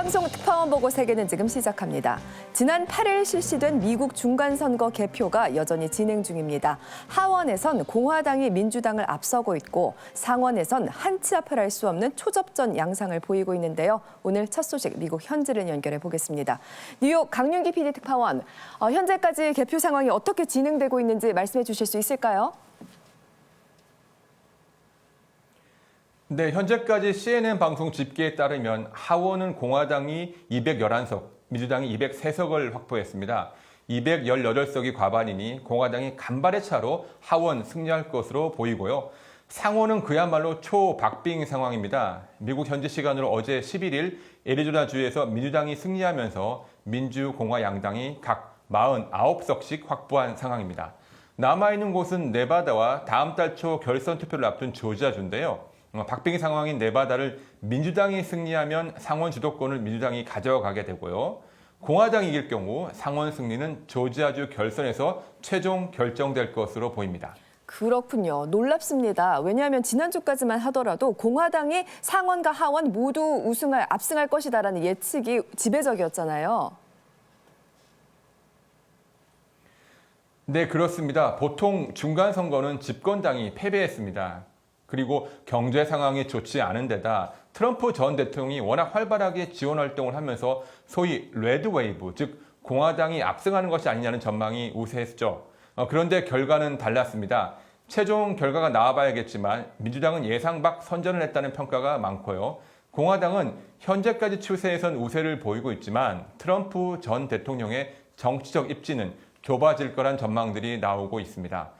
공영방송 특파원 보고 세계는 지금 시작합니다. 지난 8일 실시된 미국 중간선거 개표가 여전히 진행 중입니다. 하원에선 공화당이 민주당을 앞서고 있고 상원에선 한 치 앞을 알 수 없는 초접전 양상을 보이고 있는데요. 오늘 첫 소식 미국 현지를 연결해 보겠습니다. 뉴욕 강윤기 PD 특파원, 현재까지 개표 상황이 어떻게 진행되고 있는지 말씀해 주실 수 있을까요? 네, 현재까지 CNN 방송 집계에 따르면 하원은 공화당이 211석, 민주당이 203석을 확보했습니다. 218석이 과반이니 공화당이 간발의 차로 하원 승리할 것으로 보이고요. 상원은 그야말로 초박빙 상황입니다. 미국 현지 시간으로 어제 11일 애리조나주에서 민주당이 승리하면서 민주, 공화 양당이 각 49석씩 확보한 상황입니다. 남아있는 곳은 네바다와 다음 달 초 결선 투표를 앞둔 조지아주인데요. 박빙 상황인 네바다를 민주당이 승리하면 상원 주도권을 민주당이 가져가게 되고요. 공화당이 이길 경우 상원 승리는 조지아주 결선에서 최종 결정될 것으로 보입니다. 그렇군요. 놀랍습니다. 왜냐하면 지난주까지만 하더라도 공화당이 상원과 하원 모두 압승할 것이다라는 예측이 지배적이었잖아요. 네, 그렇습니다. 보통 중간선거는 집권당이 패배했습니다. 그리고 경제 상황이 좋지 않은 데다 트럼프 전 대통령이 워낙 활발하게 지원 활동을 하면서 소위 레드웨이브, 즉 공화당이 압승하는 것이 아니냐는 전망이 우세했죠. 그런데 결과는 달랐습니다. 최종 결과가 나와봐야겠지만 민주당은 예상 밖 선전을 했다는 평가가 많고요. 공화당은 현재까지 추세에선 우세를 보이고 있지만 트럼프 전 대통령의 정치적 입지는 좁아질 거란 전망들이 나오고 있습니다.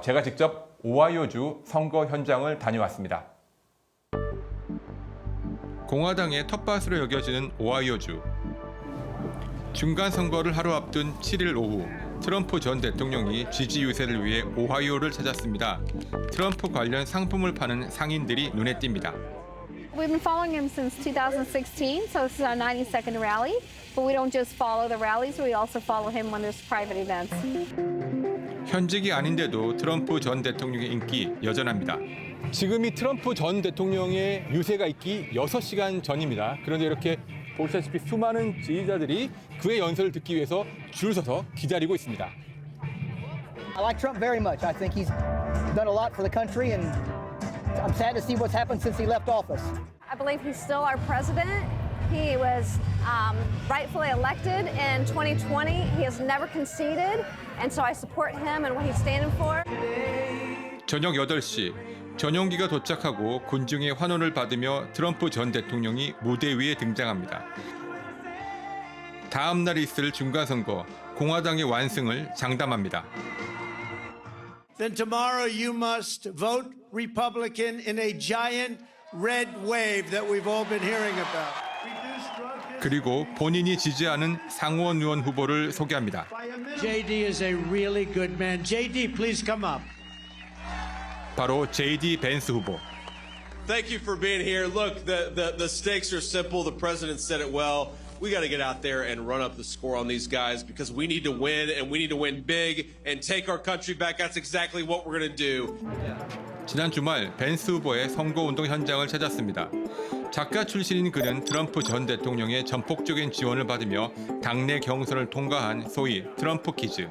제가 직접 오하이오주 선거 현장을 다녀왔습니다. 공화당의 텃밭으로 여겨지는 오하이오주. 중간선거를 하루 앞둔 7일 오후 트럼프 전 대통령이 지지 유세를 위해 오하이오를 찾았습니다. 트럼프 관련 상품을 파는 상인들이 눈에 띕니다. We've been following him since 2016, so this is our 92nd rally. But we don't just follow the rallies, we also follow him when there's private events. 현직이 아닌데도 트럼프 전 대통령의 인기 여전합니다. 지금이 트럼프 전 대통령의 유세가 있기 6시간 전입니다. 그런데 이렇게 보시다시피 수많은 지지자들이 그의 연설을 듣기 위해서 줄 서서 기다리고 있습니다. I like Trump very much. I think he's done a lot for the country, and I'm sad to see what's happened since he left office. I believe he's still our president. He was rightfully elected in 2020. He has never conceded, and so I support him and what he's standing for. 저녁 8시 전용기가 도착하고 군중의 환호를 받으며 트럼프 전 대통령이 무대 위에 등장합니다. 다음 날 있을 중간선거, 공화당의 완승을 장담합니다. Then tomorrow you must vote Republican in a giant red wave that we've all been hearing about. 그리고 본인이 지지하는 상원 의원 후보를 소개합니다. JD is a really good man. JD, please come up. 바로 JD 벤스 후보. Thank you for being here. Look, the stakes are simple. The president said it well. We got to get out there and run up the score on these guys because we need to win, and we need to win big and take our country back. That's exactly what we're going to do. 지난 주말 벤스 후보의 선거운동 현장을 찾았습니다. 작가 출신인 그는 트럼프 전 대통령의 전폭적인 지원을 받으며 당내 경선을 통과한 소위 트럼프 키즈.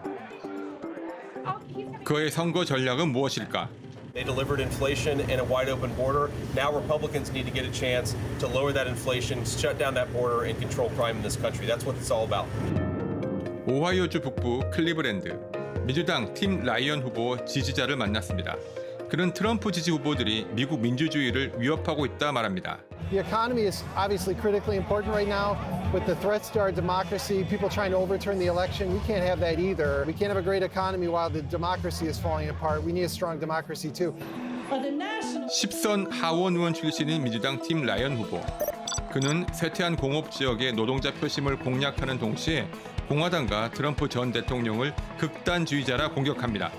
그의 선거 전략은 무엇일까? They delivered inflation and a wide open border. Now Republicans need to get a chance to lower that inflation, shut down that border, and control crime in this country. That's what it's all about. 오하이오주 북부 클리브랜드. 민주당 팀 라이언 후보 지지자를 만났습니다. 그는 트럼프 지지 후보들이 미국 민주주의를 위협하고 있다 말합니다. The economy is obviously critically important right now. With the threats to our democracy, people trying to overturn the election, we can't have that either. We can't have a great economy while the democracy is falling apart. We need a strong democracy too. 10선 하원 의원 출신인 민주당 팀 라이언 후보. 그는 쇠퇴한 공업 지역의 노동자 표심을 공략하는 동시에 공화당과 트럼프 전 대통령을 극단주의자라 공격합니다.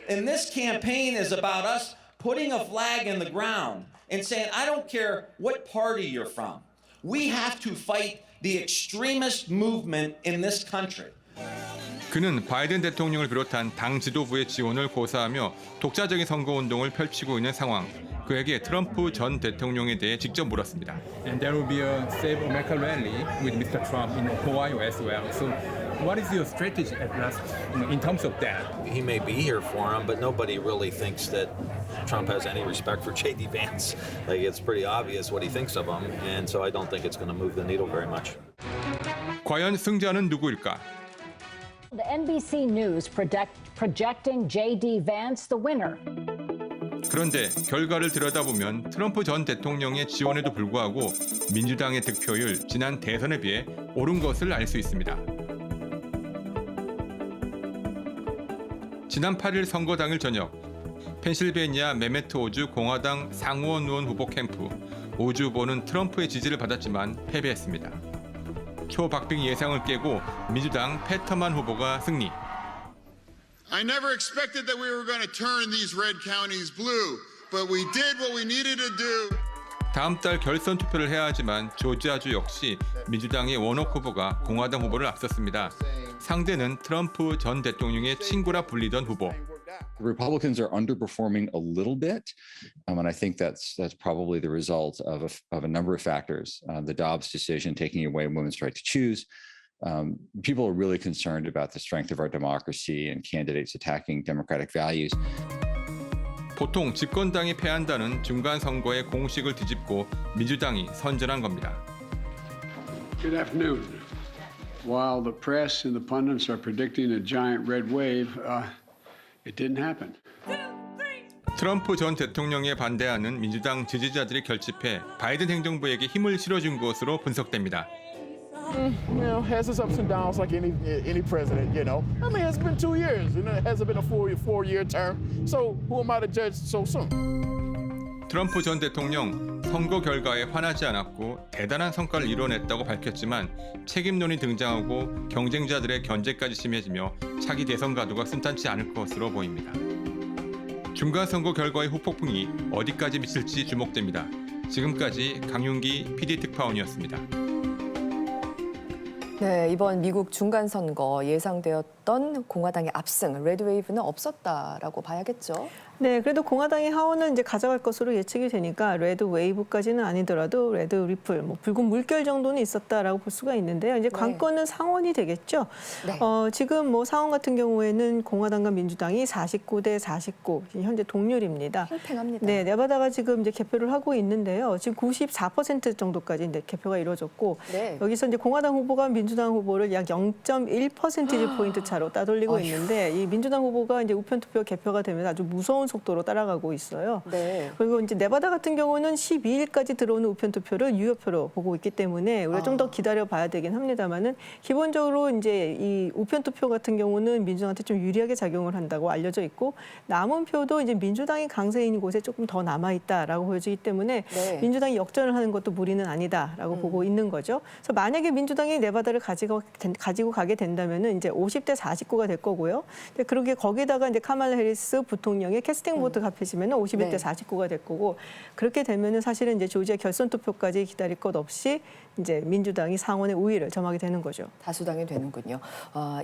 And this campaign is about us putting a flag in the ground and saying, I don't care what party you're from. We have to fight the extremist movement in this country. 그는 바이든 대통령을 비롯한 당 지도부의 지원을 고사하며 독자적인 선거운동을 펼치고 있는 상황. 그에게 트럼프 전 대통령에 대해 직접 물었습니다. And there will be a Save America rally with Mr. Trump in Ohio as well. So, what is your strategy at last in terms of that? He may be here for him, but nobody really thinks that Trump has any respect for J.D. Vance. Like, it's pretty obvious what he thinks of him, and so I don't think it's going to move the needle very much. 과연 승자는 누구일까? The NBC News projecting J.D. Vance the winner. 그런데 결과를 들여다보면 트럼프 전 대통령의 지원에도 불구하고 민주당의 득표율 지난 대선에 비해 오른 것을 알 수 있습니다. 지난 8일 선거 당일 저녁 펜실베니아 메메트 오주 공화당 상원 의원 후보 캠프 오주 후보는 트럼프의 지지를 받았지만 패배했습니다. 초박빙 예상을 깨고 민주당 패터만 후보가 승리. I never expected that we were going to turn these red counties blue, but we did what we needed to do. 다음 달 결선 투표를 해야 하지만 조지아주 역시 민주당의 워녹 후보가 공화당 후보를 앞섰습니다. 상대는 트럼프 전 대통령의 친구라 불리던 후보. The Republicans are underperforming a little bit, and I think that's probably the result of a number of factors. The Dobbs decision taking away women's right to choose. People are really concerned about the strength of our democracy and candidates attacking democratic values. 보통 집권당이 패한다는 중간 선거의 공식을 뒤집고 민주당이 선전한 겁니다. Good afternoon. While the press and the pundits are predicting a giant red wave, it didn't happen. 트럼프 전 대통령에 반대하는 민주당 지지자들이 결집해 바이든 행정부에게 힘을 실어준 것으로 분석됩니다. You know, has its ups and downs like any president, you know. I mean, it's been 2 years, and it hasn't been a four-year term. So who am I to judge so soon? 트럼프 전 대통령 선거 결과에 화나지 않았고 대단한 성과를 이뤄냈다고 밝혔지만 책임론이 등장하고 경쟁자들의 견제까지 심해지며 차기 대선 가도가 순탄치 않을 것으로 보입니다. 중간 선거 결과의 후폭풍이 어디까지 미칠지 주목됩니다. 지금까지 강윤기 PD 특파원이었습니다. 네, 이번 미국 중간선거 예상되었던 공화당의 압승, 레드웨이브는 없었다라고 봐야겠죠. 네, 그래도 공화당이 하원을 이제 가져갈 것으로 예측이 되니까 레드 웨이브까지는 아니더라도 레드 리플, 붉은 물결 정도는 있었다라고 볼 수가 있는데요. 이제 관건은 상원이 되겠죠. 네. 지금 상원 같은 경우에는 공화당과 민주당이 49대 49 현재 동률입니다. 팽팽합니다. 네, 네바다가 지금 이제 개표를 하고 있는데요. 지금 94% 정도까지 이제 개표가 이루어졌고 여기서 이제 공화당 후보가 민주당 후보를 약 0.1% 포인트 차로 따돌리고 있는데 이 민주당 후보가 이제 우편 투표 개표가 되면 아주 무서운 속도로 따라가고 있어요. 네. 그리고 이제 네바다 같은 경우는 12일까지 들어오는 우편 투표를 유효표로 보고 있기 때문에 우리가 좀 더 기다려 봐야 되긴 합니다만은 기본적으로 이제 이 우편 투표 같은 경우는 민주당한테 좀 유리하게 작용을 한다고 알려져 있고 남은 표도 이제 민주당이 강세인 곳에 조금 더 남아 있다라고 보여지기 때문에 민주당이 역전을 하는 것도 무리는 아니다라고 보고 있는 거죠. 그래서 만약에 민주당이 네바다를 가지고 가게 된다면은 이제 50대 49가 될 거고요. 그러게 거기다가 이제 카말라 해리스 부통령의 캐스팅 보트 합해지면 51대 49가 될 거고 그렇게 되면은 사실은 이제 조지아 결선 투표까지 기다릴 것 없이 이제 민주당이 상원의 우위를 점하게 되는 거죠. 다수당이 되는군요.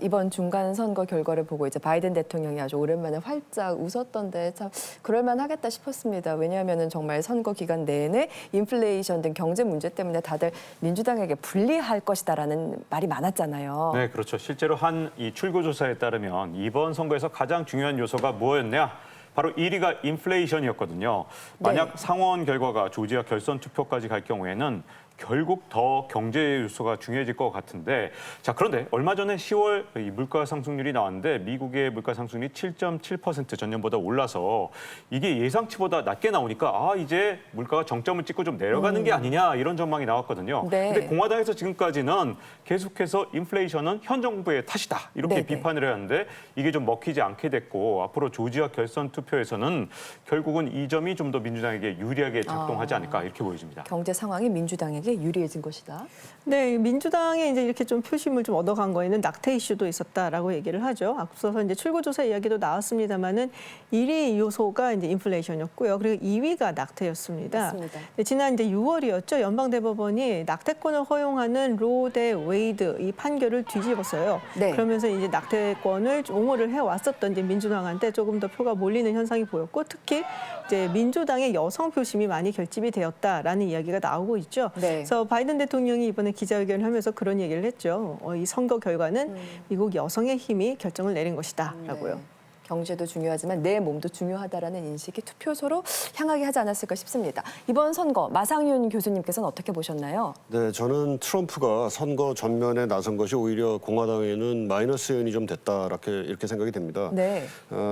이번 중간 선거 결과를 보고 이제 바이든 대통령이 아주 오랜만에 활짝 웃었던데 참 그럴만하겠다 싶었습니다. 왜냐하면은 정말 선거 기간 내내 인플레이션 등 경제 문제 때문에 다들 민주당에게 불리할 것이다라는 말이 많았잖아요. 네, 그렇죠. 실제로 한 이 출구조사에 따르면 이번 선거에서 가장 중요한 요소가 뭐였냐? 바로 1위가 인플레이션이었거든요. 만약 상원 결과가 조지아 결선 투표까지 갈 경우에는 결국 더 경제 요소가 중요해질 것 같은데 자 그런데 얼마 전에 10월 이 물가 상승률이 나왔는데 미국의 물가 상승률이 7.7% 전년보다 올라서 이게 예상치보다 낮게 나오니까 이제 물가가 정점을 찍고 좀 내려가는 게 아니냐 이런 전망이 나왔거든요. 근데 공화당에서 지금까지는 계속해서 인플레이션은 현 정부의 탓이다 이렇게 비판을 해왔는데 이게 좀 먹히지 않게 됐고 앞으로 조지아 결선 투표에서는 결국은 이 점이 좀 더 민주당에게 유리하게 작동하지 않을까 이렇게 보여집니다. 경제 상황이 민주당에게 민주당에게 유리해진 것이다. 네, 민주당이 이제 이렇게 좀 표심을 좀 얻어간 거에는 낙태 이슈도 있었다라고 얘기를 하죠. 앞서서 이제 출구조사 이야기도 나왔습니다만은 1위 요소가 이제 인플레이션이었고요. 그리고 2위가 낙태였습니다. 맞습니다. 네, 지난 이제 6월이었죠. 연방대법원이 낙태권을 허용하는 로 대 웨이드 이 판결을 뒤집었어요. 네. 그러면서 이제 낙태권을 옹호를 해왔었던 이제 민주당한테 조금 더 표가 몰리는 현상이 보였고, 특히 이제 민주당의 여성 표심이 많이 결집이 되었다라는 이야기가 나오고 있죠. 네. 그래서 바이든 대통령이 이번에 기자회견을 하면서 그런 얘기를 했죠. 이 선거 결과는 미국 여성의 힘이 결정을 내린 것이다라고요. 네. 경제도 중요하지만 내 몸도 중요하다라는 인식이 투표소로 향하게 하지 않았을까 싶습니다. 이번 선거 마상윤 교수님께서는 어떻게 보셨나요? 네, 저는 트럼프가 선거 전면에 나선 것이 오히려 공화당에는 마이너스 요인이 좀 됐다 이렇게 생각이 됩니다. 네.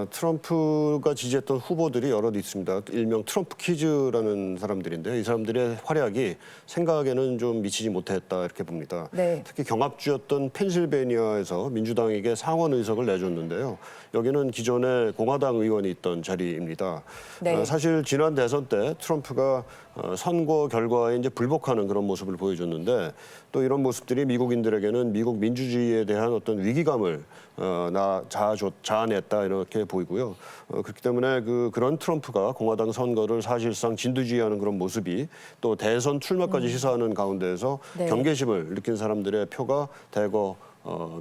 트럼프가 지지했던 후보들이 여럿 있습니다. 일명 트럼프 키즈라는 사람들인데요. 이 사람들의 활약이 생각에는 좀 미치지 못했다 이렇게 봅니다. 네. 특히 경합주였던 펜실베니아에서 민주당에게 상원 의석을 내줬는데요. 여기는 기존에 공화당 의원이 있던 자리입니다. 네. 사실 지난 대선 때 트럼프가 선거 결과에 이제 불복하는 그런 모습을 보여줬는데 또 이런 모습들이 미국인들에게는 미국 민주주의에 대한 어떤 위기감을 자아냈다 이렇게 보이고요. 그렇기 때문에 그런 트럼프가 공화당 선거를 사실상 진두지휘하는 그런 모습이 또 대선 출마까지 시사하는 가운데에서 네. 경계심을 느낀 사람들의 표가 대거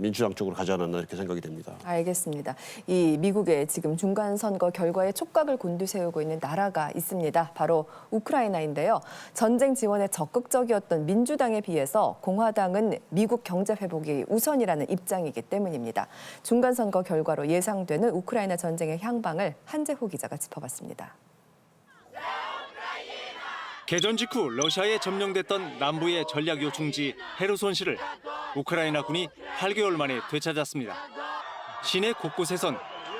민주당 쪽으로 가지 않았나 이렇게 생각이 됩니다. 알겠습니다. 이 미국의 지금 중간 선거 결과에 촉각을 곤두세우고 있는 나라가 있습니다. 바로 우크라이나인데요. 전쟁 지원에 적극적이었던 민주당에 비해서 공화당은 미국 경제 회복이 우선이라는 입장이기 때문입니다. 중간 선거 결과로 예상되는 우크라이나 전쟁의 향방을 한재호 기자가 짚어봤습니다. 개전 직후 러시아에 점령됐던 남부의 전략 요충지 헤르손시를 우크라이나군이 8개월 만에 되찾았습니다. 시내 곳곳에선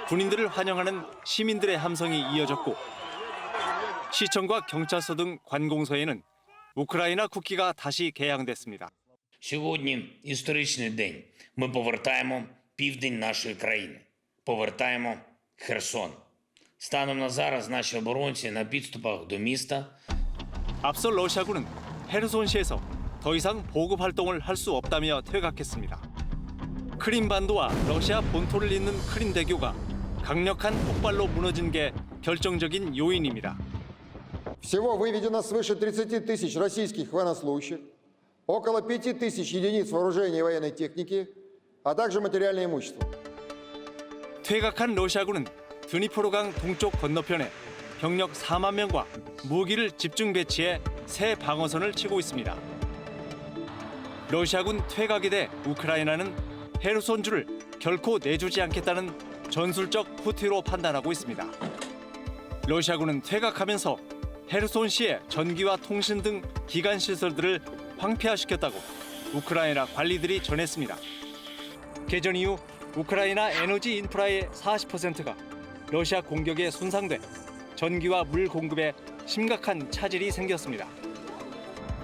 군인들을 환영하는 시민들의 함성이 이어졌고 시청과 경찰서 등 관공서에는 우크라이나 국기가 다시 개양됐습니다. Сьогодні історичний день. Ми повертаємо південь нашої країни. Повертаємо Херсон. Станом на зараз наші оборонці на підступах до міста 앞서 러시아군은 헤르손시에서 더 이상 보급 활동을 할 수 없다며 퇴각했습니다. 크림반도와 러시아 본토를 잇는 크림대교가 강력한 폭발로 무너진 게 결정적인 요인입니다. Всего выведено свыше 30 тысяч российских военнослужащих, около 5 тысяч единиц вооружения и военной техники, а также материальное имущество. 퇴각한 러시아군은 드니프로강 동쪽 건너편에 병력 4만 명과 무기를 집중 배치해 새 방어선을 치고 있습니다. 러시아군 퇴각에 대해 우크라이나는 헤르손주를 결코 내주지 않겠다는 전술적 후퇴로 판단하고 있습니다. 러시아군은 퇴각하면서 헤르손시의 전기와 통신 등 기간 시설들을 황폐화시켰다고 우크라이나 관리들이 전했습니다. 개전 이후 우크라이나 에너지 인프라의 40%가 러시아 공격에 손상돼 전기와 물 공급에 심각한 차질이 생겼습니다.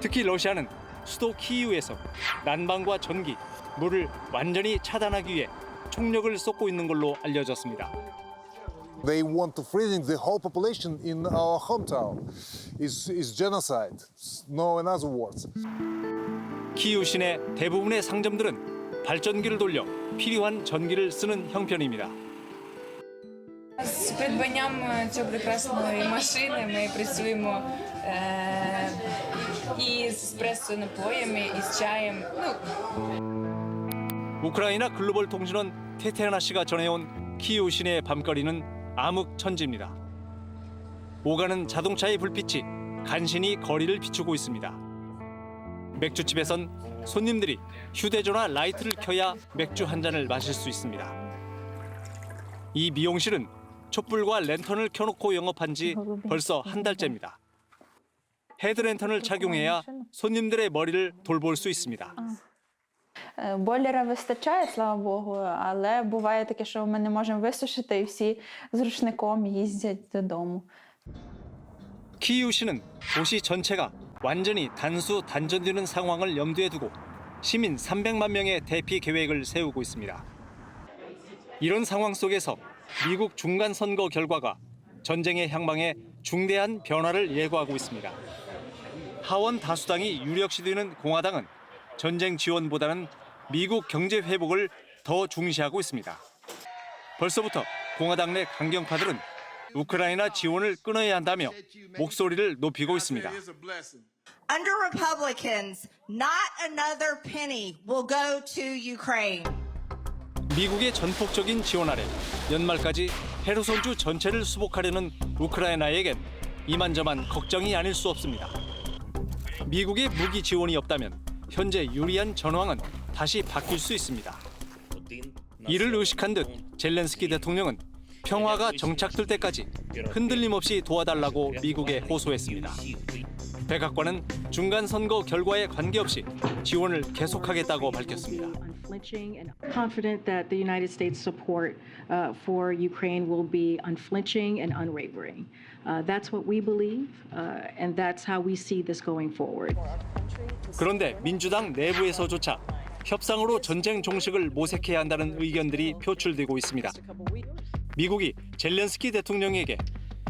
특히 러시아는 수도 키이우에서 난방과 전기, 물을 완전히 차단하기 위해 총력을 쏟고 있는 걸로 알려졌습니다. They want to freezing the whole population in our hometown. Is genocide. No another words. 키이우 시내 대부분의 상점들은 발전기를 돌려 필요한 전기를 쓰는 형편입니다. З придбанням цієї прекрасної машини ми працюємо і з еспресо-напоями, і з чаєм. 우크라이나 글로벌 통신원 테테아나 씨가 전해온 키이우 시내의 밤거리는 암흑천지입니다. 오가는 자동차의 불빛이 간신히 거리를 비추고 있습니다. 맥주집에선 손님들이 휴대전화 라이트를 켜야 맥주 한 잔을 마실 수 있습니다. 이 미용실은 촛불과 랜턴을 켜놓고 영업한 지 벌써 한 달째입니다. 헤드랜턴을 착용해야 손님들의 머리를 돌볼 수 있습니다. Бойлера вистачає, слава Богу, але буває таке, що ми не можемо висушити і всі з рушником їздять додому. 키이우시는 도시 전체가 완전히 단수 단전되는 상황을 염두에 두고 시민 300만 명의 대피 계획을 세우고 있습니다. 이런 상황 속에서 미국 중간 선거 결과가 전쟁의 향방에 중대한 변화를 예고하고 있습니다. 하원 다수당이 유력시되는 공화당은 전쟁 지원보다는 미국 경제 회복을 더 중시하고 있습니다. 벌써부터 공화당 내 강경파들은 우크라이나 지원을 끊어야 한다며 목소리를 높이고 있습니다. Under Republicans, not another penny will go to Ukraine. 미국의 전폭적인 지원 아래 연말까지 헤르손주 전체를 수복하려는 우크라이나에겐 이만저만 걱정이 아닐 수 없습니다. 미국의 무기 지원이 없다면 현재 유리한 전황은 다시 바뀔 수 있습니다. 이를 의식한 듯 젤렌스키 대통령은 평화가 정착될 때까지 흔들림 없이 도와달라고 미국에 호소했습니다. 백악관은 중간 선거 결과에 관계없이 지원을 계속하겠다고 밝혔습니다. Confident that the United States support for Ukraine will be unflinching and unwavering. That's what we believe, and that's how we see this going forward. 그런데 민주당 내부에서조차 협상으로 전쟁 종식을 모색해야 한다는 의견들이 표출되고 있습니다. 미국이 젤렌스키 대통령에게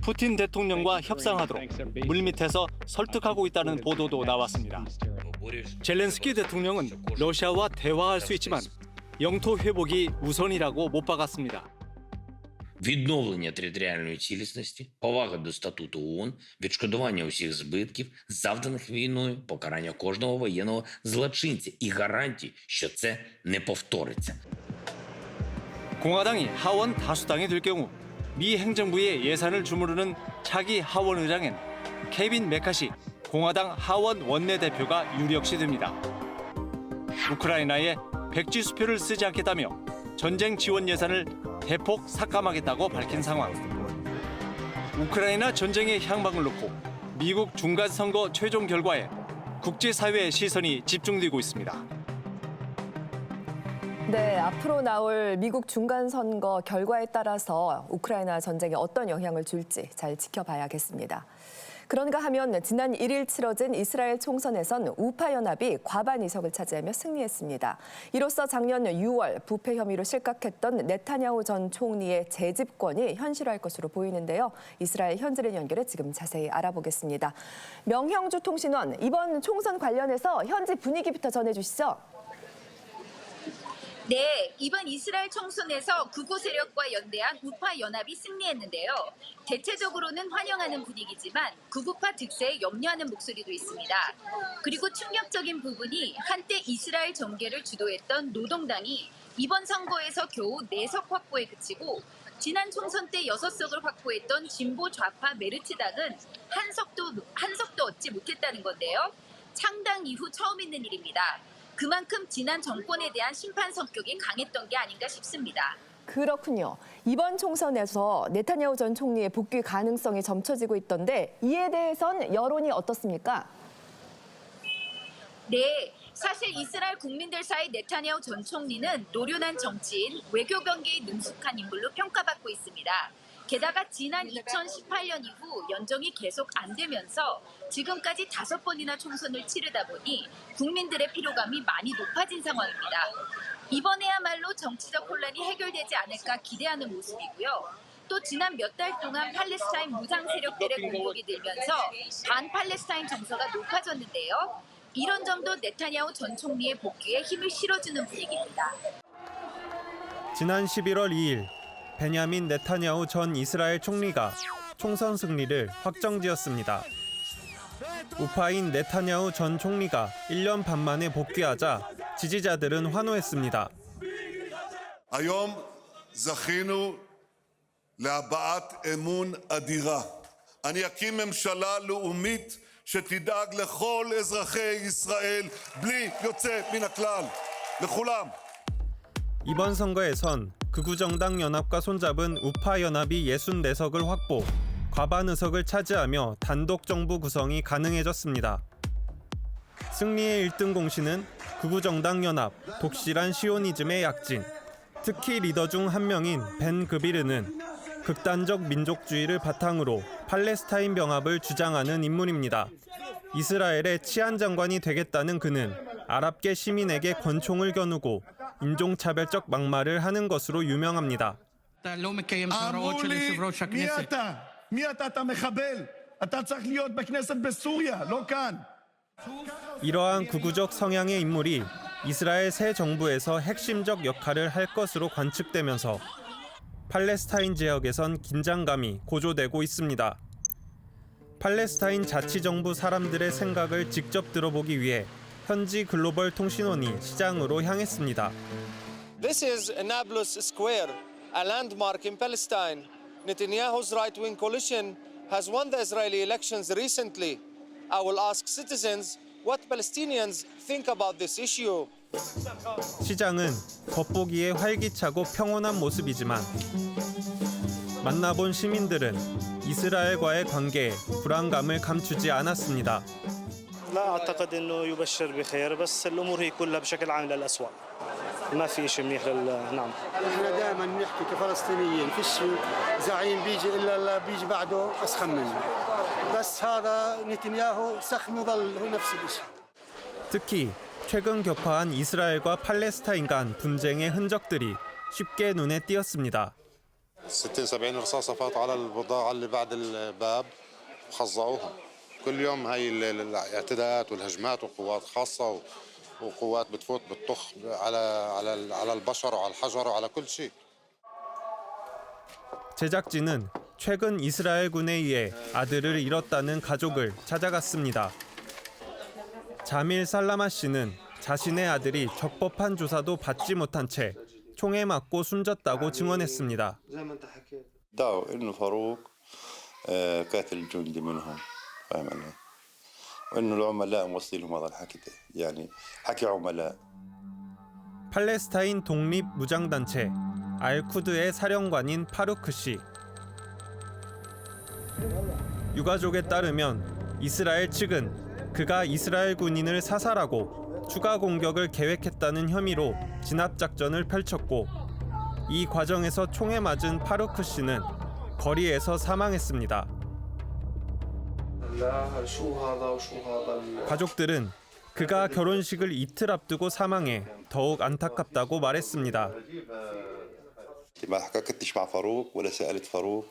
푸틴 대통령과 협상하도록 물밑에서 설득하고 있다는 보도도 나왔습니다. 젤렌스키 대통령은 러시아와 대화할 수 있지만 영토 회복이 우선이라고 못 박았습니다. Відновлення територіальної цілісності, повага до статуту ООН, відшкодування усіх збитків, завданих війною, покарання кожного воєнного злочинця і гарантії, що це не повториться. 공화당이 하원 다수당이 될 경우 미 행정부에 예산을 주무르는 차기 하원 의장엔 케빈 메카시 공화당 하원 원내대표가 유력시 됩니다. 우크라이나에 백지 수표를 쓰지 않겠다며 전쟁 지원 예산을 대폭 삭감하겠다고 밝힌 상황. 우크라이나 전쟁의 향방을 놓고 미국 중간선거 최종 결과에 국제사회의 시선이 집중되고 있습니다. 네, 앞으로 나올 미국 중간선거 결과에 따라서 우크라이나 전쟁에 어떤 영향을 줄지 잘 지켜봐야겠습니다. 그런가 하면 지난 1일 치러진 이스라엘 총선에선 우파 연합이 과반 의석을 차지하며 승리했습니다. 이로써 작년 6월 부패 혐의로 실각했던 네타냐후 전 총리의 재집권이 현실화할 것으로 보이는데요. 이스라엘 현지를 연결해 지금 자세히 알아보겠습니다. 명형주 통신원, 이번 총선 관련해서 현지 분위기부터 전해주시죠. 네, 이번 이스라엘 총선에서 극우 세력과 연대한 우파 연합이 승리했는데요. 대체적으로는 환영하는 분위기지만 극우파 득세에 염려하는 목소리도 있습니다. 그리고 충격적인 부분이 한때 이스라엘 정계를 주도했던 노동당이 이번 선거에서 겨우 4석 확보에 그치고 지난 총선 때 6석을 확보했던 진보 좌파 메르츠당은 한 석도 얻지 못했다는 건데요. 창당 이후 처음 있는 일입니다. 그만큼 지난 정권에 대한 심판 성격이 강했던 게 아닌가 싶습니다. 그렇군요. 이번 총선에서 네타냐후 전 총리의 복귀 가능성이 점쳐지고 있던데 이에 대해선 여론이 어떻습니까? 네, 사실 이스라엘 국민들 사이 네타냐후 전 총리는 노련한 정치인, 외교 경계에 능숙한 인물로 평가받고 있습니다. 게다가 지난 2018년 이후 연정이 계속 안 되면서 지금까지 5번이나 총선을 치르다 보니 국민들의 피로감이 많이 높아진 상황입니다. 이번에야말로 정치적 혼란이 해결되지 않을까 기대하는 모습이고요. 또 지난 몇 달 동안 팔레스타인 무장 세력들의 공격이 들면서 반팔레스타인 정서가 높아졌는데요. 이런 점도 네타냐후 전 총리의 복귀에 힘을 실어주는 분위기입니다. 지난 11월 2일 베냐민 네타냐후 전 이스라엘 총리가 총선 승리를 확정지었습니다. 우파인 네타냐후 전 총리가 1년 반 만에 복귀하자 지지자들은 환호했습니다. היום זכינו להבעת אמון אדירה. אני אקים ממשלה לאומית שתדאג לכל אזרחי ישראל בלי יוצא מן הכלל. לכולם. 이번 선거에선 극우정당 연합과 손잡은 우파 연합이 64석을 확보, 과반 의석을 차지하며 단독 정부 구성이 가능해졌습니다. 승리의 1등 공신은 극우정당 연합, 독실한 시오니즘의 약진, 특히 리더 중 한 명인 벤 그비르는 극단적 민족주의를 바탕으로 팔레스타인 병합을 주장하는 인물입니다. 이스라엘의 치안 장관이 되겠다는 그는 아랍계 시민에게 권총을 겨누고 인종차별적 막말을 하는 것으로 유명합니다. אמרו לי, מי אתה? אתה מחבל. אתה צריך להיות בכנסת בסוריה, לא כאן. 이러한 극우적 성향의 인물이 이스라엘 새 정부에서 핵심적 역할을 할 것으로 관측되면서 팔레스타인 지역에선 긴장감이 고조되고 있습니다. 팔레스타인 자치정부 사람들의 생각을 직접 들어보기 위해 현지 글로벌 통신원이 시장으로 향했습니다. This is Nablus Square, a landmark in Palestine. Netanyahu's right-wing coalition has won the Israeli elections recently. I will ask citizens what Palestinians think about this issue. 시장은 겉보기에 활기차고 평온한 모습이지만 만나본 시민들은 이스라엘과의 관계에 불안감을 감추지 않았습니다. لا أعتقد إنه يبشر بخير بس الأمور هي كلها بشكل عام للأسوأ ما في شيء منيح نعم احنا دائما نحكي كفلسطينيين فيش زعيم بيجي الا بيجي بعده اسخن منه بس هذا نتنياهو سخن وظل نفس الشيء. 특히 최근 격화한 이스라엘과 팔레스타인 간 분쟁의 흔적들이 쉽게 눈에 띄었습니다. 60 70 رصاصة فات على البضاعة اللي بعد الباب وخزعوها. كل يوم هاي الاعتداءات والهجمات وقوات خاصة وقوات بتفوت بتطخ على البشر وعلى الحجر وعلى كل شيء. 제작진은 최근 이스라엘군에 의해 아들을 잃었다는 가족을 찾아갔습니다. 자밀 살라마 씨는 자신의 아들이 적법한 조사도 받지 못한 채 총에 맞고 숨졌다고 증언했습니다. دعوا إنه فاروق قاتل جندي منهم فاهم علي؟ وإنه العملاء موصلين لهم هذا الحكي ده يعني حكي عملاء. 팔레스타인 독립 무장단체 알쿠드의 사령관인 파루크 씨. 유가족에 따르면 이스라엘 측은 그가 이스라엘 군인을 사살하고 추가 공격을 계획했다는 혐의로 진압작전을 펼쳤고 이 과정에서 총에 맞은 파루크 씨는 거리에서 사망했습니다. 가족들은 그가 결혼식을 이틀 앞두고 사망해 더욱 안타깝다고 말했습니다. ما حكيتش مع فاروق ولا سألت فاروق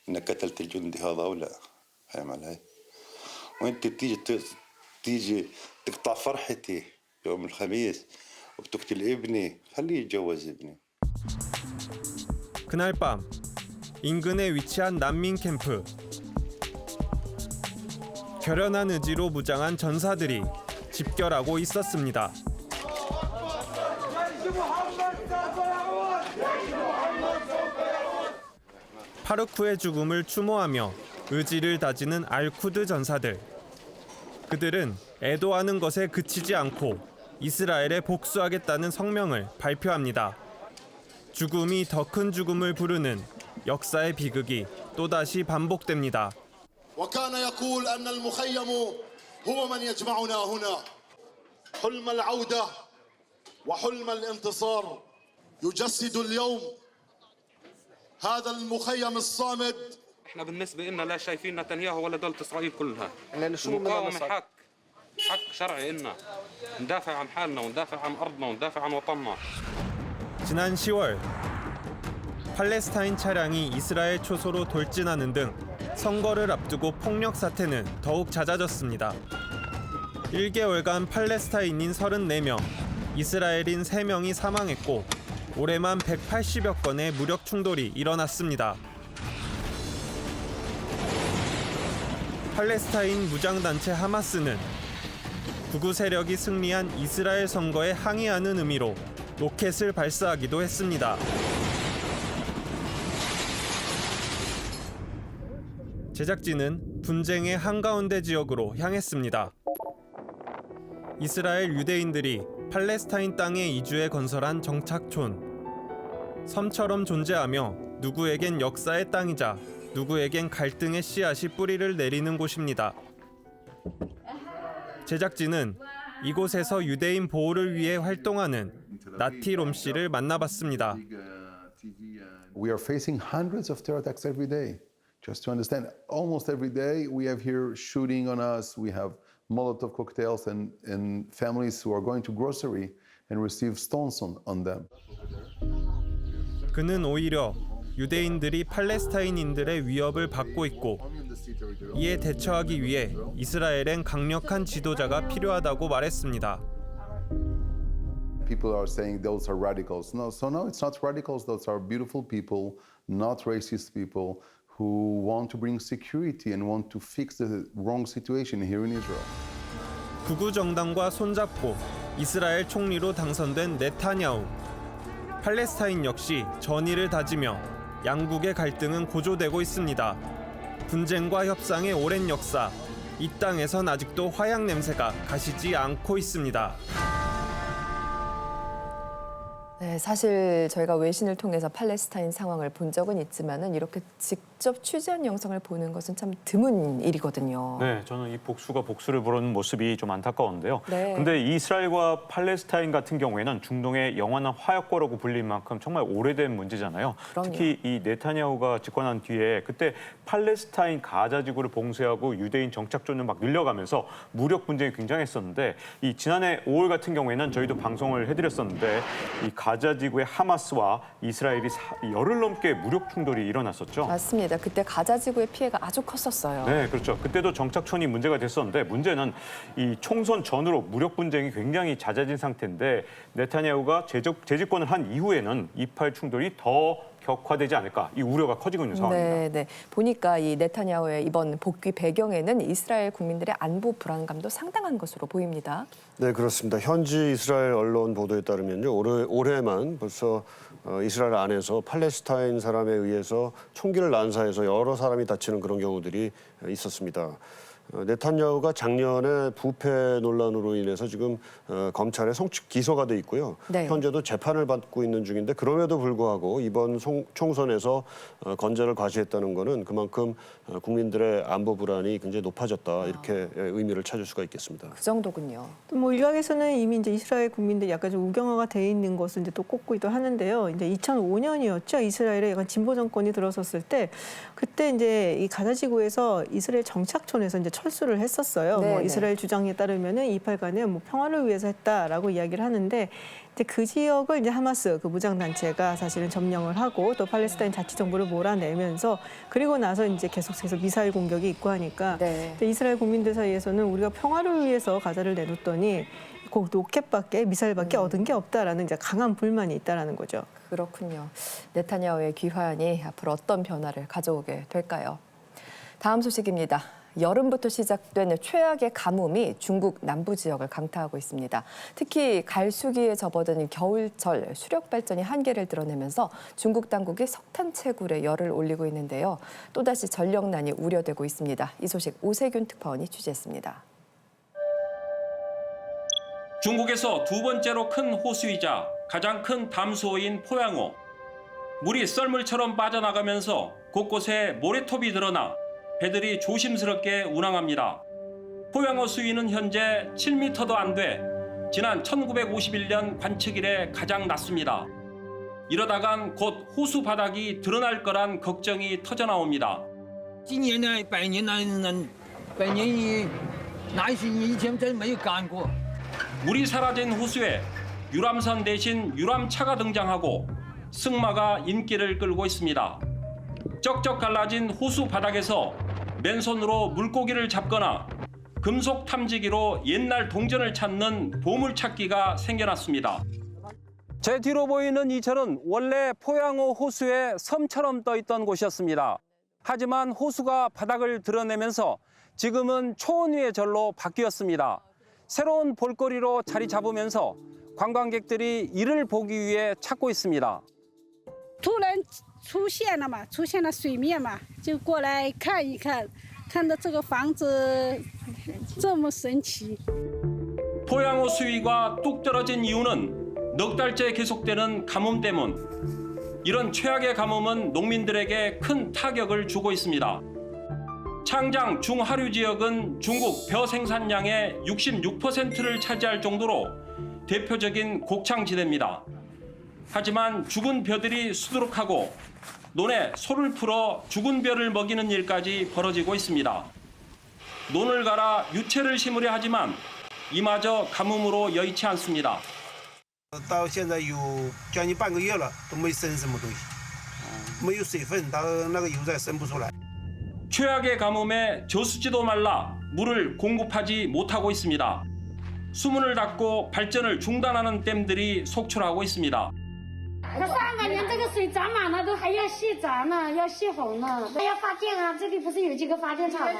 إنك قتلت الجندي هذا ولا فاهم علي؟ وأنت بتيجي تقطع فرحتي يوم الخميس وبتقتل ابني خليه يتجوز ابني. 그날 밤 인근에 위치한 난민 캠프. 결연한 의지로 무장한 전사들이 집결하고 있었습니다. 파르쿠의 죽음을 추모하며 의지를 다지는 알쿠드 전사들. 그들은 애도하는 것에 그치지 않고 이스라엘에 복수하겠다는 성명을 발표합니다. 죽음이 더 큰 죽음을 부르는 역사의 비극이 또다시 반복됩니다. وكان يقول أن المخيم هو من يجمعنا هنا حلم العودة وحلم الانتصار يجسد اليوم هذا المخيم الصامد. احنا بالنسبة لنا لا شايفين نتنياهو ولا دولة إسرائيل كلها. المقاومة حق شرعي إلنا ندافع عن حالنا وندافع عن أرضنا وندافع عن وطننا. 지난 10월 팔레스타인 차량이 이스라엘 초소로 돌진하는 등 선거를 앞두고 폭력 사태는 더욱 잦아졌습니다. 1개월간 팔레스타인인 34명, 이스라엘인 3명이 사망했고 올해만 180여 건의 무력 충돌이 일어났습니다. 팔레스타인 무장단체 하마스는 극우 세력이 승리한 이스라엘 선거에 항의하는 의미로 로켓을 발사하기도 했습니다. 제작진은 분쟁의 한가운데 지역으로 향했습니다. 이스라엘 유대인들이 팔레스타인 땅에 이주해 건설한 정착촌. 섬처럼 존재하며 누구에겐 역사의 땅이자 누구에겐 갈등의 씨앗이 뿌리를 내리는 곳입니다. 제작진은 이곳에서 유대인 보호를 위해 활동하는 나티 롬 씨를 만나봤습니다. We are facing hundreds of terror attacks every day. Just to understand, almost every day we have here shooting on us. We have Molotov cocktails and families who are going to grocery and receive stones on them. 그는 오히려 유대인들이 팔레스타인인들의 위협을 받고 있고 이에 대처하기 위해 이스라엘엔 강력한 지도자가 필요하다고 말했습니다. People are saying those are radicals. No, it's not radicals. Those are beautiful people, not racist people who want to bring security and want to fix the wrong situation here in Israel. 극우 정당과 손잡고 이스라엘 총리로 당선된 네타냐후. 팔레스타인 역시 전의를 다지며 양국의 갈등은 고조되고 있습니다. 분쟁과 협상의 오랜 역사, 이 땅에선 아직도 화약 냄새가 가시지 않고 있습니다. 네, 사실 저희가 외신을 통해서 팔레스타인 상황을 본 적은 있지만은 이렇게 직접 취재한 영상을 보는 것은 참 드문 일이거든요. 네, 저는 이 복수가 복수를 부르는 모습이 좀 안타까운데요. 네. 근데 이스라엘과 팔레스타인 같은 경우에는 중동의 영원한 화약고라고 불릴 만큼 정말 오래된 문제잖아요. 그럼요. 특히 이 네타냐후가 집권한 뒤에 그때 팔레스타인 가자 지구를 봉쇄하고 유대인 정착존을 막 늘려가면서 무력 분쟁이 굉장했었는데 이 지난해 5월 같은 경우에는 저희도 방송을 해드렸었는데 이 가자 지구의 하마스와 이스라엘이 열흘 넘게 무력 충돌이 일어났었죠. 맞습니다. 그때 가자 지구의 피해가 아주 컸었어요. 네, 그렇죠. 그때도 정착촌이 문제가 됐었는데 문제는 이 총선 전후로 무력 분쟁이 굉장히 잦아진 상태인데 네타냐후가 재집권을 한 이후에는 이파의 충돌이 더 격화되지 않을까 이 우려가 커지고 있는 상황입니다. 네, 네. 보니까 이 네타냐후의 이번 복귀 배경에는 이스라엘 국민들의 안보 불안감도 상당한 것으로 보입니다. 네, 그렇습니다. 현지 이스라엘 언론 보도에 따르면요, 올해만 벌써 이스라엘 안에서 팔레스타인 사람에 의해서 총기를 난사해서 여러 사람이 다치는 그런 경우들이 있었습니다. 네타냐후가 작년에 부패 논란으로 인해서 지금 검찰에 성추 기소가 돼 있고요. 네. 현재도 재판을 받고 있는 중인데 그럼에도 불구하고 이번 총선에서 건재를 과시했다는 거는 그만큼 국민들의 안보 불안이 굉장히 높아졌다 이렇게 의미를 찾을 수가 있겠습니다. 그 정도군요. 뭐 일각에서는 이미 이제 이스라엘 국민들 약간 좀 우경화가 돼 있는 것을 이제 또 꼽기도 하는데요. 이제 2005년이었죠. 이스라엘에 약간 진보 정권이 들어섰을 때 그때 이제 이 가자 지구에서 이스라엘 정착촌에서 이제 철수를 했었어요. 네, 뭐 네. 이스라엘 주장에 따르면은 이팔간에 뭐 평화를 위해서 했다라고 이야기를 하는데 이제 그 지역을 이제 하마스 그 무장 단체가 사실은 점령을 하고 또 팔레스타인 자치정부를 몰아내면서 그리고 나서 이제 계속해서 미사일 공격이 있고 하니까 네. 근데 이스라엘 국민들 사이에서는 우리가 평화를 위해서 가자를 내놓더니 그 로켓밖에 미사일밖에 얻은 게 없다라는 이제 강한 불만이 있다라는 거죠. 그렇군요. 네타냐후의 귀환이 앞으로 어떤 변화를 가져오게 될까요? 다음 소식입니다. 여름부터 시작된 최악의 가뭄이 중국 남부 지역을 강타하고 있습니다. 특히 갈수기에 접어든 겨울철 수력 발전이 한계를 드러내면서 중국 당국이 석탄 채굴에 열을 올리고 있는데요. 또다시 전력난이 우려되고 있습니다. 이 소식 오세균 특파원이 취재했습니다. 중국에서 두 번째로 큰 호수이자 가장 큰 담수호인 포양호. 물이 썰물처럼 빠져나가면서 곳곳에 모래톱이 드러나 배들이 조심스럽게 운항합니다. 포양호 수위는 현재 7m도 안 돼 지난 1951년 관측 이래 가장 낮습니다. 이러다간 곧 호수 바닥이 드러날 거란 걱정이 터져나옵니다. 今年呢，100年呢，百年一哪些以前真没有干过。 물이 사라진 호수에 유람선 대신 유람차가 등장하고 승마가 인기를 끌고 있습니다. 쩍쩍 갈라진 호수 바닥에서 맨손으로 물고기를 잡거나 금속 탐지기로 옛날 동전을 찾는 보물찾기가 생겨났습니다. 제 뒤로 보이는 이 절은 원래 포양호 호수의 섬처럼 떠있던 곳이었습니다. 하지만 호수가 바닥을 드러내면서 지금은 초원위의 절로 바뀌었습니다. 새로운 볼거리로 자리 잡으면서 관광객들이 이를 보기 위해 찾고 있습니다. 突然出现了嘛，出现了水面嘛，就过来看一看，看到这个房子这么神奇。 포양호 수위가 뚝 떨어진 이유는 넉 달째 계속되는 가뭄 때문. 이런 최악의 가뭄은 농민들에게 큰 타격을 주고 있습니다. 창장 중하류 지역은 중국 벼 생산량의 66%를 차지할 정도로 대표적인 곡창지대입니다. 하지만 죽은 벼들이 수두룩하고 논에 소를 풀어 죽은 벼를 먹이는 일까지 벌어지고 있습니다. 논을 갈아 유채를 심으려 하지만 이마저 가뭄으로 여의치 않습니다. 到现在有将近半个月了，都没生什么东西。没有水分，它那个油再生不出来。 최악의 가뭄에 저수지도 말라 물을 공급하지 못하고 있습니다. 수문을 닫고 발전을 중단하는 댐들이 속출하고 있습니다. 那3个年这个水涨满了都还要细涨呢，要细洪呢，还要发电啊！这里不是有几个发电厂吗？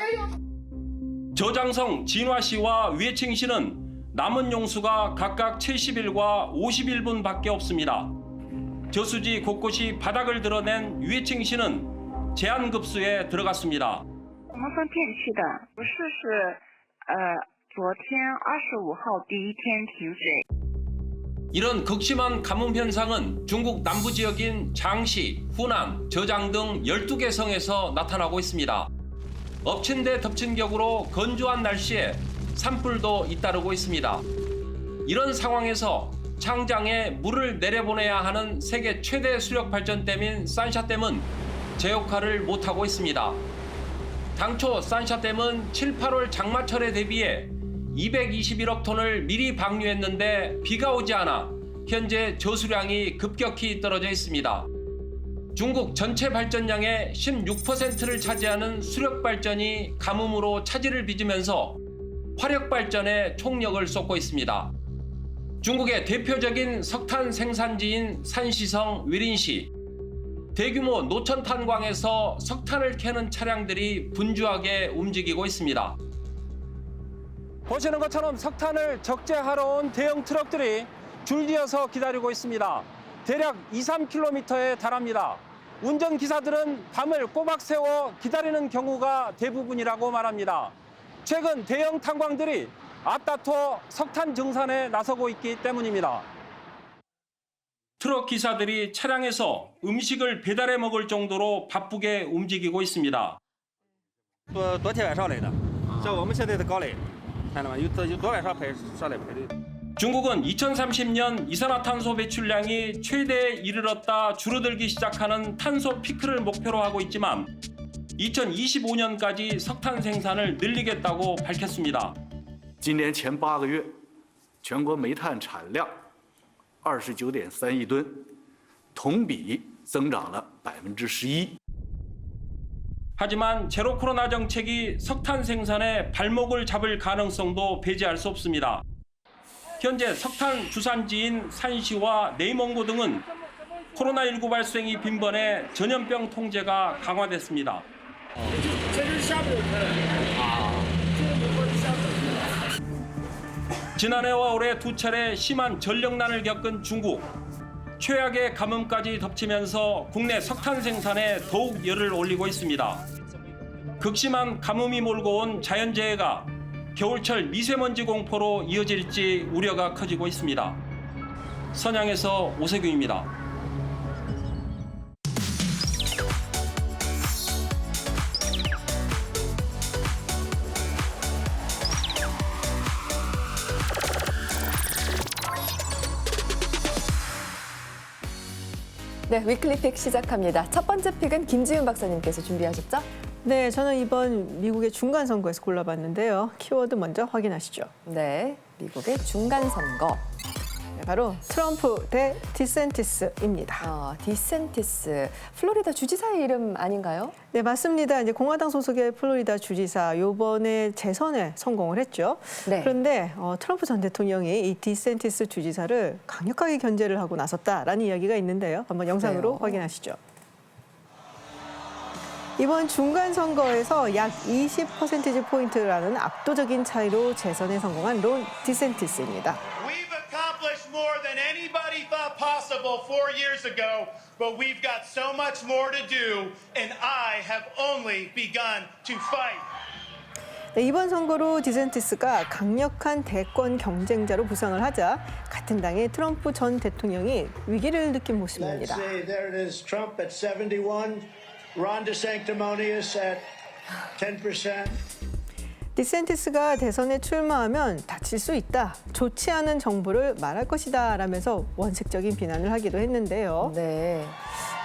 저장성 진화시와 위에칭시는 남은 용수가 각각 70일과 51분밖에 없습니다. 저수지 곳곳이 바닥을 드러낸 위에칭시는 제한급수에 들어갔습니다. 我们分片区的，不是昨天25号第一天停水。 이런 극심한 가뭄 현상은 중국 남부 지역인 장시, 후난, 저장 등 12개 성에서 나타나고 있습니다. 엎친 데 덮친 격으로 건조한 날씨에 산불도 잇따르고 있습니다. 이런 상황에서 창장에 물을 내려보내야 하는 세계 최대 수력 발전댐인 산샤댐은 제 역할을 못하고 있습니다. 당초 산샤댐은 7, 8월 장마철에 대비해 221억 톤을 미리 방류했는데 비가 오지 않아 현재 저수량이 급격히 떨어져 있습니다. 중국 전체 발전량의 16%를 차지하는 수력 발전이 가뭄으로 차질을 빚으면서 화력 발전에 총력을 쏟고 있습니다. 중국의 대표적인 석탄 생산지인 산시성 위린시. 대규모 노천 탄광에서 석탄을 캐는 차량들이 분주하게 움직이고 있습니다. 보시는 것처럼 석탄을 적재하러 온 대형 트럭들이 줄지어서 기다리고 있습니다. 대략 2, 3km에 달합니다. 운전기사들은 밤을 꼬박 새워 기다리는 경우가 대부분이라고 말합니다. 최근 대형 탄광들이 앞다퉈 석탄 증산에 나서고 있기 때문입니다. 트럭 기사들이 차량에서 음식을 배달해 먹을 정도로 바쁘게 움직이고 있습니다. 昨天晚上来的，像我们现在的高垒，看到吗？有昨晚上上来排队。 중국은 2030년 이산화탄소 배출량이 최대에 이르렀다 줄어들기 시작하는 탄소 피크를 목표로 하고 있지만 2025년까지 석탄 생산을 늘리겠다고 밝혔습니다. 今年前8个月，全国煤炭产量29.3亿吨，同比增长了11%。 하지만 제로 코로나 정책이 석탄 생산에 발목을 잡을 가능성도 배제할 수 없습니다. 현재 석탄 주산지인 산시와 내이몽고 등은 코로나19 발생이 빈번해 전염병 통제가 강화됐습니다. 지난해와 올해 두 차례 심한 전력난을 겪은 중국. 최악의 가뭄까지 덮치면서 국내 석탄 생산에 더욱 열을 올리고 있습니다. 극심한 가뭄이 몰고 온 자연재해가 겨울철 미세먼지 공포로 이어질지 우려가 커지고 있습니다. 선양에서 오세규입니다. 네, 위클리픽 시작합니다. 첫 번째 픽은 김지윤 박사님께서 준비하셨죠? 네, 저는 이번 미국의 중간 선거에서 골라봤는데요. 키워드 먼저 확인하시죠. 네, 미국의 중간 선거. 네, 바로 트럼프 대 디센티스입니다. 디센티스, 플로리다 주지사의 이름 아닌가요? 네, 맞습니다. 이제 공화당 소속의 플로리다 주지사 이번에 재선에 성공을 했죠. 네. 그런데 트럼프 전 대통령이 이 디센티스 주지사를 강력하게 견제를 하고 나섰다라는 이야기가 있는데요. 한번 영상으로 확인하시죠. 이번 중간 선거에서 약 20%포인트라는 압도적인 차이로 재선에 성공한 론 디센티스입니다. We've accomplished more than anybody thought possible 4 years ago, but we've got so much more to do, and I have only begun to fight. 네, 이번 선거로 디센티스가 강력한 대권 경쟁자로 부상을 하자 같은 당의 트럼프 전 대통령이 위기를 느낀 모습입니다. Let's see, there it is, Trump at 71, Ron DeSanctimonious at 10%. 디센티스가 대선에 출마하면 다칠 수 있다. 좋지 않은 정보를 말할 것이다 라면서 원색적인 비난을 하기도 했는데요. 네.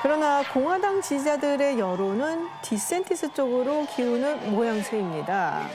그러나 공화당 지지자들의 여론은 디센티스 쪽으로 기우는 모양새입니다.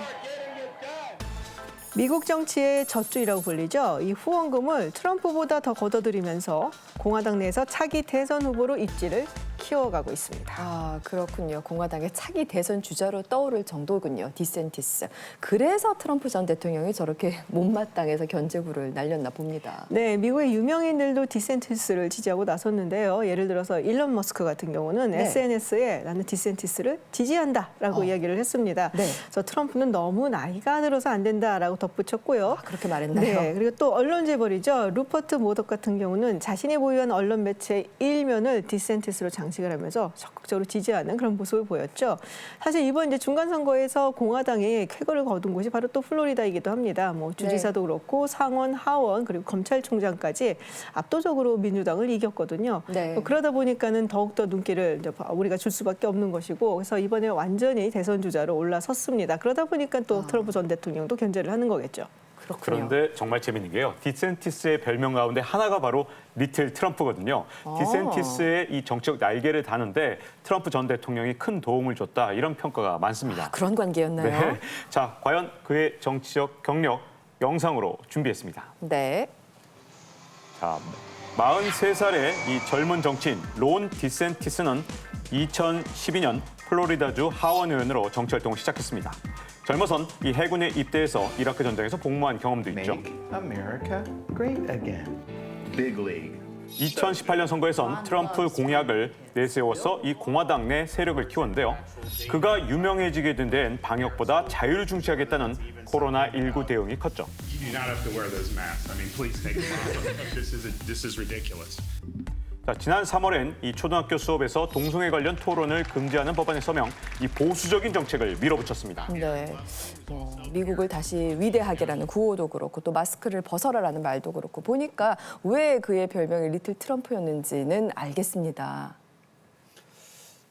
미국 정치의 젖줄이라고 불리죠. 이 후원금을 트럼프보다 더 걷어들이면서 공화당 내에서 차기 대선 후보로 입지를 키워가고 있습니다. 아, 그렇군요. 공화당의 차기 대선 주자로 떠오를 정도군요. 디센티스. 그래서 트럼프 전 대통령이 저렇게 못마땅해서 견제구를 날렸나 봅니다. 네, 미국의 유명인들도 디센티스를 지지하고 나섰는데요. 예를 들어서 일론 머스크 같은 경우는 네. SNS에 나는 디센티스를 지지한다라고 이야기를 했습니다. 네. 저 트럼프는 너무 나이가 들어서 안 된다라고 덧붙였고요. 그렇게 말했나요? 네, 그리고 또 언론 재벌이죠. 루퍼트 모덕 같은 경우는 자신이 보유한 언론 매체 일면을 디센티스로 장식을 하면서 적극적으로 지지하는 그런 모습을 보였죠. 사실 이번 이제 중간 선거에서 공화당이 쾌거를 거둔 곳이 바로 또 플로리다이기도 합니다. 뭐 주지사도 그렇고 상원, 하원 그리고 검찰총장까지 압도적으로 민주당을 이겼거든요. 네. 뭐 그러다 보니까는 더욱더 눈길을 이제 우리가 줄 수밖에 없는 것이고, 그래서 이번에 완전히 대선 주자로 올라섰습니다. 그러다 보니까 또 트럼프 전 대통령도 견제를 하는 거겠죠. 그렇군요. 그런데 정말 재밌는 게요. 디센티스의 별명 가운데 하나가 바로 리틀 트럼프거든요. 디센티스의 이 정치적 날개를 다는데 트럼프 전 대통령이 큰 도움을 줬다, 이런 평가가 많습니다. 그런 관계였나요? 네. 자, 과연 그의 정치적 경력 영상으로 준비했습니다. 네. 자, 43살의 이 젊은 정치인 론 디센티스는 2012년 플로리다주 하원 의원으로 정치 활동을 시작했습니다. 젊어선 이 해군에 입대해서 이라크 전쟁에서 복무한 경험도 있죠. America great again. Big league. 2018년 선거에선 트럼프 공약을 내세워서 이 공화당 내 세력을 키웠는데요. 그가 유명해지게 된 데엔 방역보다 자유를 중시하겠다는 코로나19 대응이 컸죠. You do not have to wear those masks. I mean, please take them off. This is ridiculous. 자, 지난 3월엔 이 초등학교 수업에서 동성애 관련 토론을 금지하는 법안에 서명, 이 보수적인 정책을 밀어붙였습니다. 네. 미국을 다시 위대하게라는 구호도 그렇고 또 마스크를 벗어라라는 말도 그렇고 보니까 왜 그의 별명이 리틀 트럼프였는지는 알겠습니다.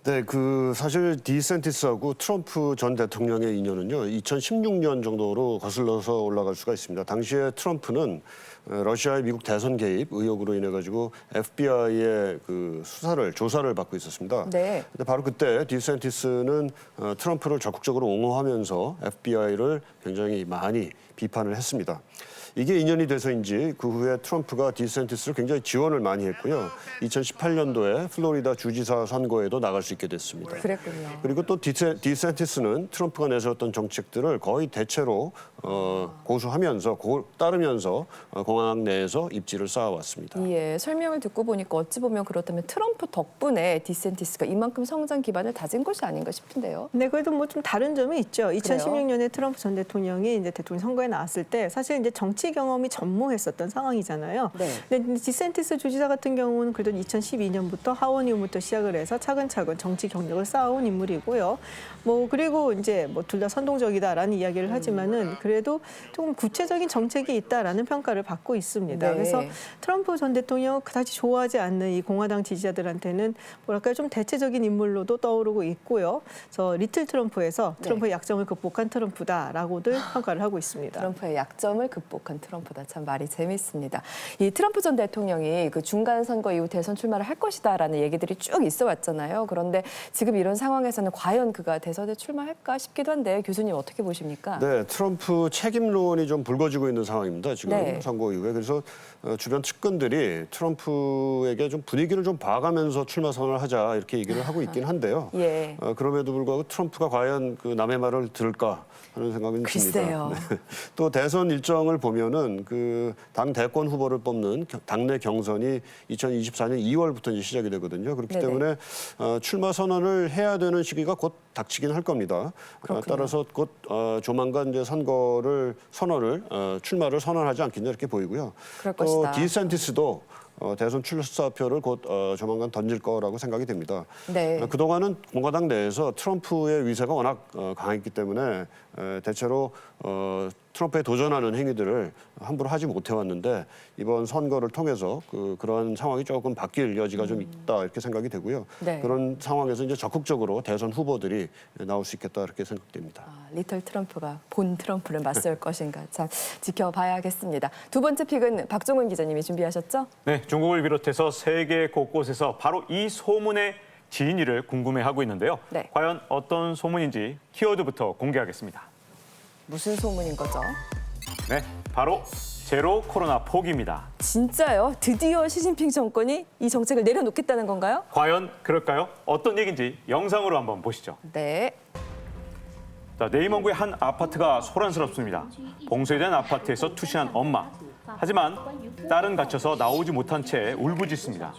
네, 사실 디센티스하고 트럼프 전 대통령의 인연은요, 2016년 정도로 거슬러서 올라갈 수가 있습니다. 당시에 트럼프는 러시아의 미국 대선 개입 의혹으로 인해 가지고 FBI의 조사를 받고 있었습니다. 네. 근데 바로 그때 디센티스는 트럼프를 적극적으로 옹호하면서 FBI를 굉장히 많이 비판을 했습니다. 이게 인연이 돼서인지 그 후에 트럼프가 디센티스를 굉장히 지원을 많이 했고요. 2018년도에 플로리다 주지사 선거에도 나갈 수 있게 됐습니다. 그랬군요. 그리고 또 디센티스는 트럼프가 내세웠던 정책들을 거의 대체로 고수하면서 따르면서 공화당 내에서 입지를 쌓아왔습니다. 예, 설명을 듣고 보니까 어찌 보면 그렇다면 트럼프 덕분에 디센티스가 이만큼 성장 기반을 다진 것이 아닌가 싶은데요. 네, 그래도 뭐 좀 다른 점이 있죠. 2016년에 트럼프 전 대통령이 이제 대통령 선거에 나왔을 때 사실 이제 정치 경험이 전무했었던 상황이잖아요. 네. 근데 디센티스 주지사 같은 경우는 그래도 2012년부터 하원 의원부터 시작을 해서 차근차근 정치 경력을 쌓아온 인물이고요. 뭐 그리고 이제 뭐 둘 다 선동적이다라는 이야기를 하지만은 그래도 조금 구체적인 정책이 있다라는 평가를 받고 있습니다. 네. 그래서 트럼프 전 대통령 그다지 좋아하지 않는 이 공화당 지지자들한테는 뭐랄까요, 좀 대체적인 인물로도 떠오르고 있고요. 그래서 리틀 트럼프에서 트럼프의 약점을 극복한 트럼프다라고들 평가를 하고 있습니다. 트럼프의 약점을 극복한 트럼프다. 참 말이 재밌습니다. 이 트럼프 전 대통령이 그 중간 선거 이후 대선 출마를 할 것이다라는 얘기들이 쭉 있어 왔잖아요. 그런데 지금 이런 상황에서는 과연 그가 대선에 출마할까 싶기도 한데 교수님 어떻게 보십니까? 네, 트럼프 책임론이 좀 불거지고 있는 상황입니다. 지금 네. 선거 이후에. 그래서 주변 측근들이 트럼프에게 좀 분위기를 좀 봐가면서 출마 선언을 하자 이렇게 얘기를 하고 있긴 한데요. 예. 그럼에도 불구하고 트럼프가 과연 그 남의 말을 들을까 하는 생각은 글쎄요. 듭니다. 네. 또 대선 일정을 보면은 그 당 대권 후보를 뽑는 당내 경선이 2024년 2월부터 이제 시작이 되거든요. 그렇기 네네. 때문에 출마 선언을 해야 되는 시기가 곧 닥치긴 할 겁니다. 따라서 곧 조만간 이제 출마를 선언하지 않겠냐 이렇게 보이고요. 그럴 또 것이다. 디센티스도 대선 출사표를 곧 조만간 던질 거라고 생각이 됩니다. 네. 그동안은 공화당 내에서 트럼프의 위세가 워낙 강했기 때문에 대체로 트럼프에 도전하는 행위들을 함부로 하지 못해왔는데 이번 선거를 통해서 그런 상황이 조금 바뀔 여지가 좀 있다 이렇게 생각이 되고요. 네. 그런 상황에서 이제 적극적으로 대선 후보들이 나올 수 있겠다 이렇게 생각됩니다. 리틀 트럼프가 본 트럼프를 맞설 것인가 참 지켜봐야겠습니다. 두 번째 픽은 박종훈 기자님이 준비하셨죠? 네, 중국을 비롯해서 세계 곳곳에서 바로 이 소문의 진위를 궁금해하고 있는데요. 네. 과연 어떤 소문인지 키워드부터 공개하겠습니다. 무슨 소문인 거죠? 네, 바로 제로 코로나 포기입니다. 진짜요? 드디어 시진핑 정권이 이 정책을 내려놓겠다는 건가요? 과연 그럴까요? 어떤 얘기인지 영상으로 한번 보시죠. 네. 자, 내임원구의 한 아파트가 소란스럽습니다. 봉쇄된 아파트에서 투신한 엄마. 하지만 딸은 갇혀서 나오지 못한 채 울부짖습니다.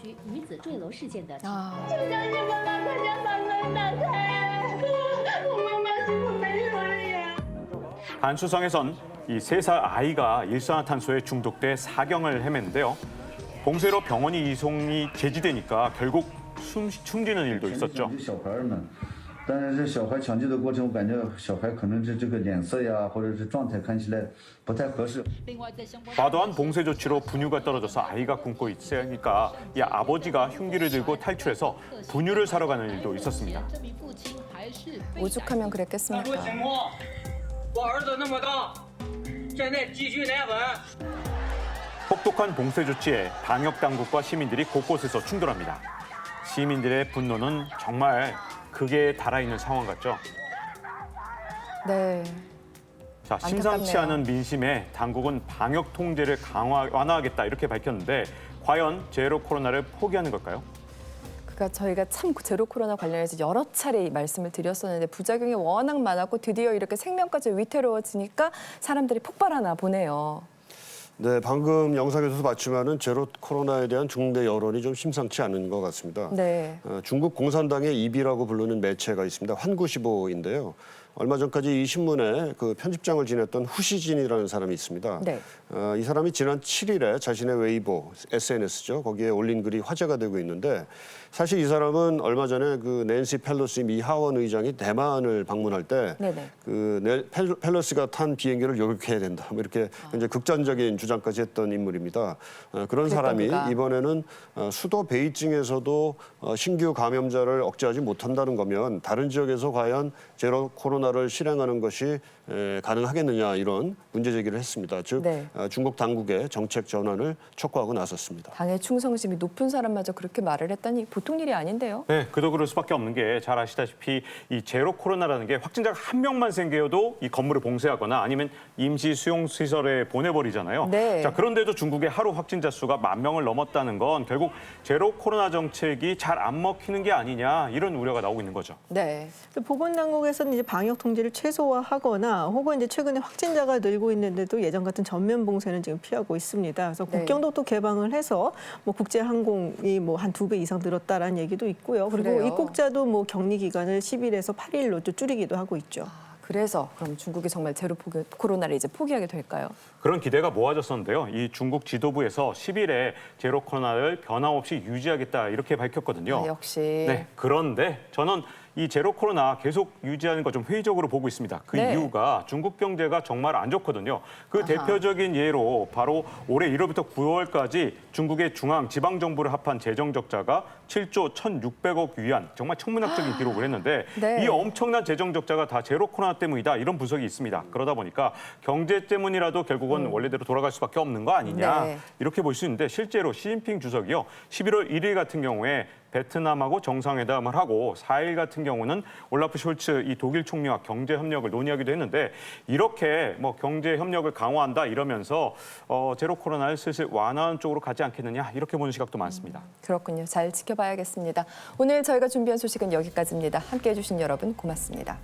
간수성에선 이 3살 아이가 일산화탄소에 중독돼 사경을 헤맸는데요. 봉쇄로 병원이 이송이 제지되니까 결국 숨지는 일도 있었죠. 但是这小孩抢救的过程，我感觉小孩可能是这个脸色呀，或者是状态看起来不太合适。 과도한 봉쇄 조치로 분유가 떨어져서 아이가 굶고 있으니까 이 아버지가 흉기를 들고 탈출해서 분유를 사러 가는 일도 있었습니다. 오죽하면 그랬겠습니까? 혹독한 봉쇄 조치에 방역 당국과 시민들이 곳곳에서 충돌합니다. 시민들의 분노는 정말 극에 달아있는 상황 같죠. 네. 자, 심상치 않은 민심에 당국은 방역 통제를 완화하겠다 이렇게 밝혔는데 과연 제로 코로나를 포기하는 걸까요? 그러니까 저희가 참 제로 코로나 관련해서 여러 차례 말씀을 드렸었는데 부작용이 워낙 많았고 드디어 이렇게 생명까지 위태로워지니까 사람들이 폭발하나 보네요. 네, 방금 영상에서도 봤지만은 제로 코로나에 대한 중국내 여론이 좀 심상치 않은 것 같습니다. 네. 중국 공산당의 입이라고 부르는 매체가 있습니다. 환구시보인데요. 얼마 전까지 이 신문에 그 편집장을 지냈던 후시진이라는 사람이 있습니다. 네. 이 사람이 지난 7일에 자신의 웨이보, SNS죠. 거기에 올린 글이 화제가 되고 있는데 사실 이 사람은 얼마 전에 그 낸시 펠로시 미 하원 의장이 대만을 방문할 때 그 펠로시가 탄 비행기를 요격해야 된다. 뭐 이렇게 굉장히 극단적인 주장까지 했던 인물입니다. 그런 사람이 이번에는 수도 베이징에서도 신규 감염자를 억제하지 못한다는 거면 다른 지역에서 과연 제로 코로나를 실행하는 것이 가능하겠느냐 이런 문제 제기를 했습니다. 즉 중국 당국의 정책 전환을 촉구하고 나섰습니다. 당의 충성심이 높은 사람마저 그렇게 말을 했다니 보통 일이 아닌데요. 네, 그도 그럴 수밖에 없는 게 잘 아시다시피 이 제로 코로나라는 게 확진자가 한 명만 생겨도 이 건물을 봉쇄하거나 아니면 임시 수용 시설에 보내버리잖아요. 네. 자, 그런데도 중국의 하루 확진자 수가 10,000명을 넘었다는 건 결국 제로 코로나 정책이 잘 안 먹히는 게 아니냐 이런 우려가 나오고 있는 거죠. 네. 보건당국에서는 이제 방역 통제를 최소화하거나 혹은 이제 최근에 확진자가 늘고 있는데도 예전 같은 전면 봉쇄는 지금 피하고 있습니다. 그래서 국경도 또 개방을 해서 뭐 국제 항공이 뭐 한 2배 이상 늘었다라는 얘기도 있고요. 그리고 그래요? 입국자도 뭐 격리 기간을 10일에서 8일로 또 줄이기도 하고 있죠. 그래서 그럼 중국이 정말 제로 코로나를 이제 포기하게 될까요? 그런 기대가 모아졌었는데요. 이 중국 지도부에서 10일에 제로 코로나를 변함없이 유지하겠다 이렇게 밝혔거든요. 역시. 네, 그런데 저는 이 제로 코로나 계속 유지하는 거 좀 회의적으로 보고 있습니다. 그 이유가 중국 경제가 정말 안 좋거든요. 그 대표적인 예로 바로 올해 1월부터 9월까지 중국의 중앙 지방 정부를 합한 재정 적자가 7조 1,600억 위안, 정말 천문학적인 기록을 했는데 이 엄청난 재정 적자가 다 제로 코로나 때문이다 이런 분석이 있습니다. 그러다 보니까 경제 때문이라도 결국은 원래대로 돌아갈 수밖에 없는 거 아니냐 이렇게 볼 수 있는데 실제로 시진핑 주석이요 11월 1일 같은 경우에 베트남하고 정상회담을 하고 4일 같은 경우는 올라프 숄츠 이 독일 총리와 경제 협력을 논의하기도 했는데 이렇게 뭐 경제 협력을 강화한다 이러면서 제로 코로나를 슬슬 완화하는 쪽으로 가지 않겠느냐 이렇게 보는 시각도 많습니다. 그렇군요. 잘 지켜봐야겠습니다. 오늘 저희가 준비한 소식은 여기까지입니다. 함께해 주신 여러분 고맙습니다.